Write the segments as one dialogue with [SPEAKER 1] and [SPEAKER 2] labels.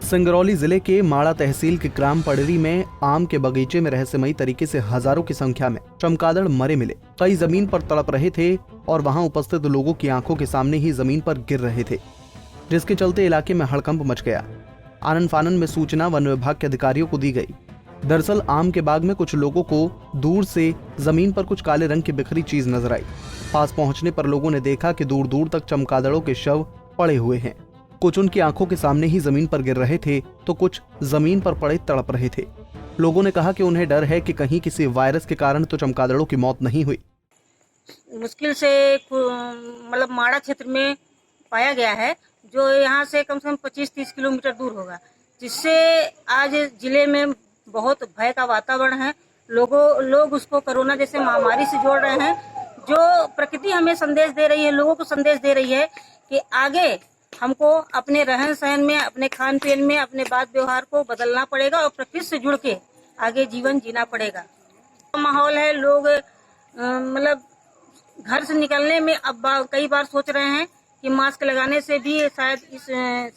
[SPEAKER 1] सिंगरौली जिले के माड़ा तहसील के ग्राम पड़री में आम के बगीचे में रहस्यमयी तरीके से हजारों की संख्या में चमगादड़ मरे मिले। कई जमीन पर तड़प रहे थे और वहां उपस्थित लोगों की आंखों के सामने ही जमीन पर गिर रहे थे, जिसके चलते इलाके में हड़कंप मच गया। आनन फानन में सूचना वन विभाग के अधिकारियों को दी गई। दरअसल आम के बाग में कुछ लोगों को दूर से जमीन पर कुछ काले रंग की बिखरी चीज नजर आई। पास पहुंचने पर लोगों ने देखा कि दूर दूर तक चमगादड़ों के शव पड़े हुए हैं। कुछ उनकी आंखों के सामने ही जमीन पर गिर रहे थे तो कुछ जमीन पर पड़े तड़प रहे थे। लोगों ने कहा कि उन्हें डर है कि कहीं किसी वायरस के कारण तो चमगादड़ों की मौत नहीं हुई।
[SPEAKER 2] मुश्किल से मतलब माड़ा क्षेत्र में पाया गया है, जो यहाँ से कम 25-30 किलोमीटर दूर होगा, जिससे आज जिले में बहुत भय का वातावरण है। लोग उसको कोरोना जैसे महामारी से जोड़ रहे हैं। जो प्रकृति हमें संदेश दे रही है, लोगों को संदेश दे रही है कि आगे हमको अपने रहन सहन में, अपने खान पीन में, अपने बात व्यवहार को बदलना पड़ेगा और प्रकृति से जुड़ के आगे जीवन जीना पड़ेगा। माहौल है, लोग मतलब घर से निकलने में अब कई बार सोच रहे हैं कि मास्क लगाने से भी शायद इस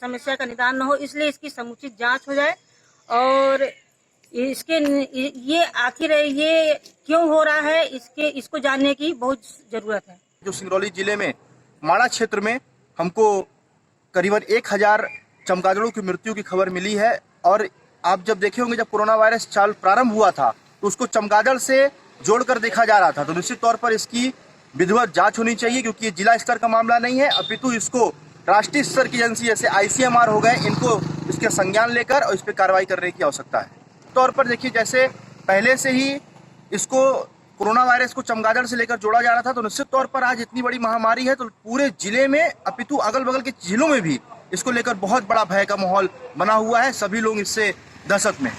[SPEAKER 2] समस्या का निदान न हो, इसलिए इसकी समुचित जांच हो जाए और ये आखिर ये क्यों हो रहा है, इसको जानने की बहुत जरूरत है।
[SPEAKER 3] जो सिंगरौली जिले में माड़ा क्षेत्र में हमको करीबन 1000 चमगादड़ों की मृत्यु की खबर मिली है और आप जब देखे होंगे, जब कोरोना वायरस चाल प्रारंभ हुआ था तो उसको चमगादड़ से जोड़कर देखा जा रहा था। तो निश्चित तौर पर इसकी विधिवत जांच होनी चाहिए, क्योंकि ये जिला स्तर का मामला नहीं है, अपितु इसको राष्ट्रीय स्तर की एजेंसी जैसे ICMR हो गए, इनको इसके संज्ञान लेकर और इस पर कार्रवाई करने की आवश्यकता है। तौर पर देखिए, जैसे पहले से ही इसको कोरोना वायरस को चमगादड़ से लेकर जोड़ा जा रहा था, तो निश्चित तौर पर आज इतनी बड़ी महामारी है तो पूरे जिले में अपितु अगल बगल के जिलों में भी इसको लेकर बहुत बड़ा भय का माहौल बना हुआ है। सभी लोग इससे दहशत में हैं।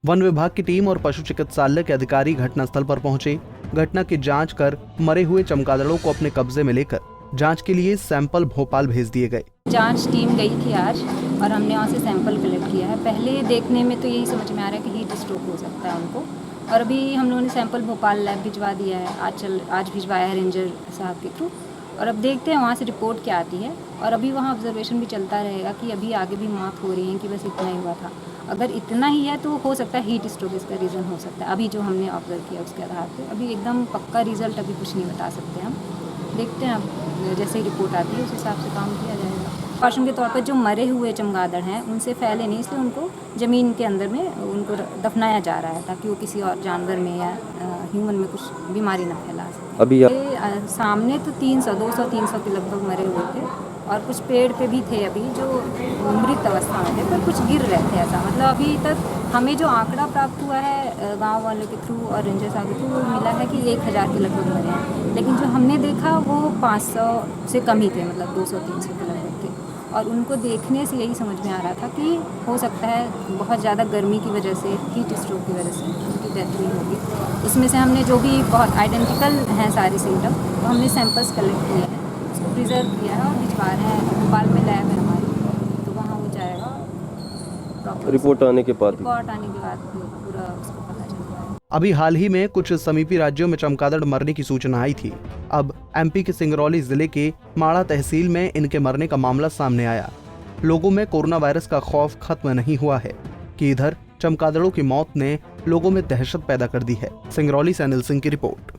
[SPEAKER 1] वन विभाग की टीम और पशु चिकित्सालय के अधिकारी घटनास्थल पर पहुंचे। घटना की जांच कर मरे हुए चमगादड़ों को अपने कब्जे में लेकर जांच के लिए सैंपल भोपाल भेज दिए गए।
[SPEAKER 4] जांच टीम गई थी आज और हमने वहाँ से सैंपल कलेक्ट किया है। पहले देखने में तो यही समझ में आ रहा है कि हीट स्ट्रोक हो सकता है उनको, और अभी हम लोगों ने सैंपल भोपाल लैब भिजवा दिया है। आज भिजवाया है रेंजर साहब के थ्रू, और अब देखते हैं वहाँ से रिपोर्ट क्या आती है। और अभी वहाँ ऑब्जर्वेशन भी चलता रहेगा कि अभी आगे भी मौत हो रही है कि बस इतना ही हुआ था। अगर इतना ही है तो हो सकता है हीट स्ट्रोक इसका रीज़न हो सकता है। अभी जो हमने ऑब्जर्व किया उसके आधार पर अभी एकदम पक्का रिजल्ट अभी कुछ नहीं बता सकते हम। देखते हैं, अब जैसे ही रिपोर्ट आती है उस हिसाब से काम किया जाएगा। प्रिकॉशन के तौर पर जो मरे हुए चमगादड़ हैं उनसे फैले नहीं, इसलिए उनको ज़मीन के अंदर में उनको दफनाया जा रहा है ताकि वो किसी और जानवर में या ह्यूमन में कुछ बीमारी ना फैला सके।
[SPEAKER 5] अभी
[SPEAKER 4] सामने तो 200-300 के लगभग मरे हुए थे और कुछ पेड़ पे भी थे अभी जो मृत अवस्था में थे, पर कुछ गिर रहे थे। ऐसा मतलब अभी तक हमें जो आंकड़ा प्राप्त हुआ है गांव वालों के थ्रू और रेंजर साहब के थ्रू, वो मिला है कि 1000 के लगभग मरे हैं, लेकिन जो हमने देखा वो 500 से कम ही थे, मतलब 200-300 के लगभग थे। और उनको देखने से यही समझ में आ रहा था कि हो सकता है बहुत ज़्यादा गर्मी की वजह से, हीट स्ट्रोक की वजह से उनकी डेथ हुई होगी। इसमें से हमने जो भी बहुत आइडेंटिकल हैं सारे सिम्टम, तो हमने सैंपल्स कलेक्ट किए हैं, उसको प्रिजर्व किया है और भिजवा रहे हैं। भोपाल में लैब है हमारी, तो वहाँ हो जाएगा।
[SPEAKER 5] रिपोर्ट आने के बाद
[SPEAKER 4] पूरा उसको पता चलेगा।
[SPEAKER 1] अभी हाल ही में कुछ समीपी राज्यों में चमगादड़ मरने की सूचना आई थी। अब MP के सिंगरौली जिले के माड़ा तहसील में इनके मरने का मामला सामने आया। लोगों में कोरोना वायरस का खौफ खत्म नहीं हुआ है कि इधर चमगादड़ों की मौत ने लोगों में दहशत पैदा कर दी है। सिंगरौली से अनिल सिंह की रिपोर्ट।